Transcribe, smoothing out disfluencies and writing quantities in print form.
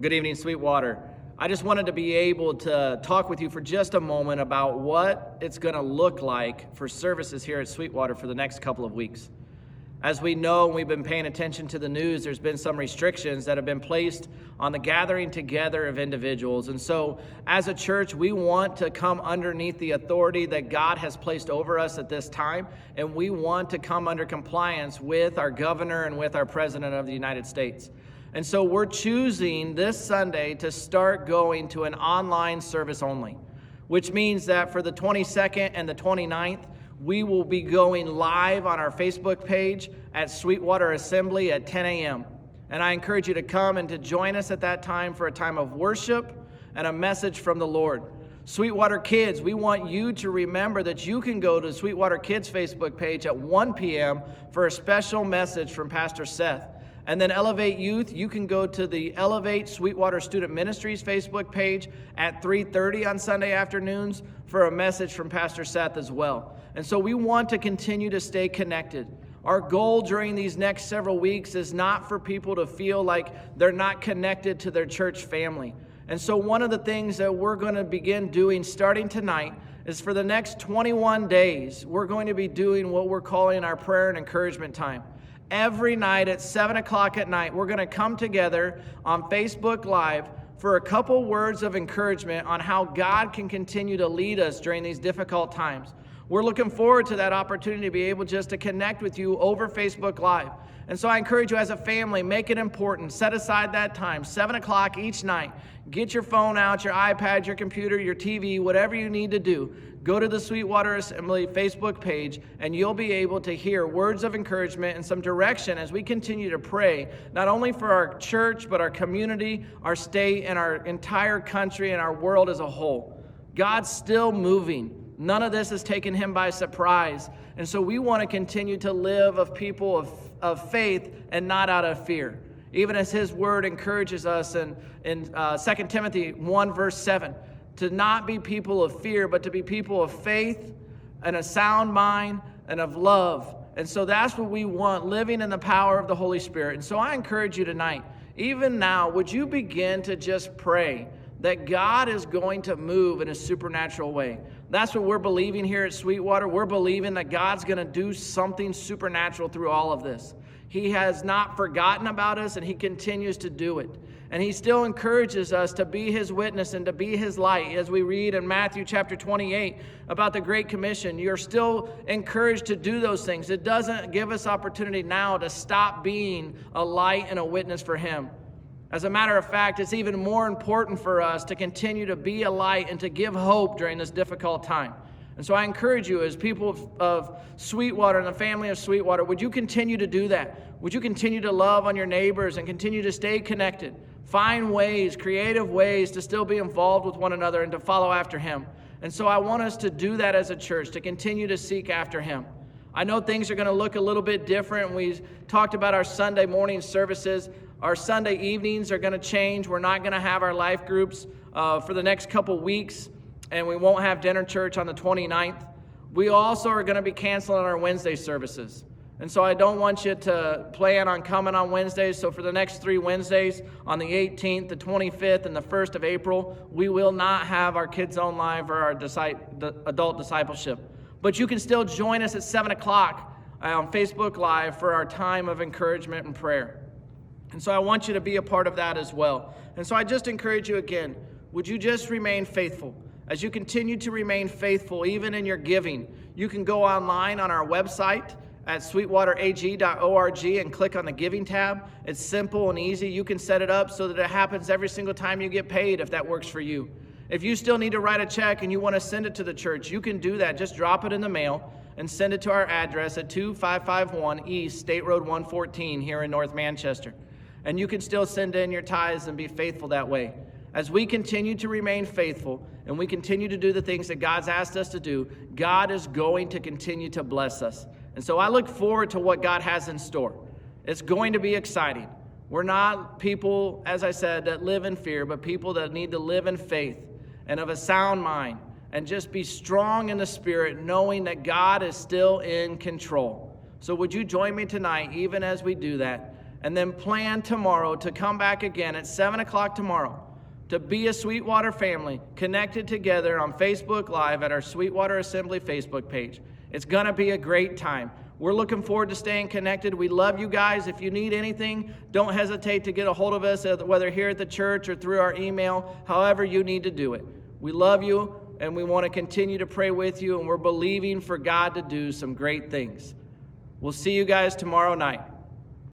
Good evening, Sweetwater. I just wanted to be able to talk with you for just a moment about what it's going to look like for services here at Sweetwater for the next couple of weeks. As we know, we've been paying attention to the news, there's been some restrictions that have been placed on the gathering together of individuals. And so as a church, we want to come underneath the authority that God has placed over us at this time. And we want to come under compliance with our governor and with our president of the United States. And so we're choosing this Sunday to start going to an online service only, which means that for the 22nd and the 29th, we will be going live on our Facebook page at Sweetwater Assembly at 10 a.m. And I encourage you to come and to join us at that time for a time of worship and a message from the Lord. Sweetwater Kids, we want you to remember that you can go to Sweetwater Kids Facebook page at 1 p.m. for a special message from Pastor Seth. And then Elevate Youth, you can go to the Elevate Sweetwater Student Ministries Facebook page at 3:30 on Sunday afternoons for a message from Pastor Seth as well. And so we want to continue to stay connected. Our goal during these next several weeks is not for people to feel like they're not connected to their church family. And so one of the things that we're going to begin doing starting tonight is for the next 21 days, we're going to be doing what we're calling our prayer and encouragement time. Every night at 7 o'clock at night, we're going to come together on Facebook Live for a couple words of encouragement on how God can continue to lead us during these difficult times. We're looking forward to that opportunity to be able just to connect with you over Facebook Live. And so I encourage you as a family, make it important. Set aside that time, 7 o'clock each night. Get your phone out, your iPad, your computer, your TV, whatever you need to do. Go to the Sweetwater Assembly Facebook page, and you'll be able to hear words of encouragement and some direction as we continue to pray, not only for our church, but our community, our state, and our entire country and our world as a whole. God's still moving. None of this has taken him by surprise. And so we want to continue to live of people of faith and not out of fear. Even as his word encourages us in 2 Timothy 1 verse 7, to not be people of fear, but to be people of faith and a sound mind and of love. And so that's what we want, living in the power of the Holy Spirit. And so I encourage you tonight, even now, would you begin to just pray that God is going to move in a supernatural way. That's what we're believing here at Sweetwater. We're believing that God's going to do something supernatural through all of this. He has not forgotten about us, and he continues to do it. And he still encourages us to be his witness and to be his light. As we read in Matthew chapter 28 about the Great Commission, you're still encouraged to do those things. It doesn't give us opportunity now to stop being a light and a witness for him. As a matter of fact, it's even more important for us to continue to be a light and to give hope during this difficult time. And so I encourage you as people of Sweetwater and the family of Sweetwater, would you continue to do that? Would you continue to love on your neighbors and continue to stay connected? Find ways, creative ways to still be involved with one another and to follow after him. And so I want us to do that as a church, to continue to seek after him. I know things are going to look a little bit different. We talked about our Sunday morning services. Our Sunday evenings are going to change. We're not going to have our life groups for the next couple weeks, and we won't have dinner church on the 29th. We also are going to be canceling our Wednesday services. And so I don't want you to plan on coming on Wednesdays. So for the next 3 Wednesdays, on the 18th, the 25th, and the 1st of April, we will not have our Kids Zone Live or our adult discipleship. But you can still join us at 7 o'clock on Facebook Live for our time of encouragement and prayer. And so I want you to be a part of that as well. And so I just encourage you again, would you just remain faithful? As you continue to remain faithful, even in your giving, you can go online on our website at sweetwaterag.org and click on the giving tab. It's simple and easy. You can set it up so that it happens every single time you get paid if that works for you. If you still need to write a check and you want to send it to the church, you can do that. Just drop it in the mail and send it to our address at 2551 East State Road 114 here in North Manchester. And you can still send in your tithes and be faithful that way. As we continue to remain faithful and we continue to do the things that God's asked us to do, God is going to continue to bless us. And so I look forward to what God has in store. It's going to be exciting. We're not people, as I said, that live in fear, but people that need to live in faith and of a sound mind and just be strong in the Spirit, knowing that God is still in control. So would you join me tonight, even as we do that? and then plan tomorrow to come back again at 7 o'clock tomorrow to be a Sweetwater family connected together on Facebook Live at our Sweetwater Assembly Facebook page. It's going to be a great time. We're looking forward to staying connected. We love you guys. If you need anything, don't hesitate to get a hold of us, whether here at the church or through our email, however you need to do it. We love you, and we want to continue to pray with you, and we're believing for God to do some great things. We'll see you guys tomorrow night.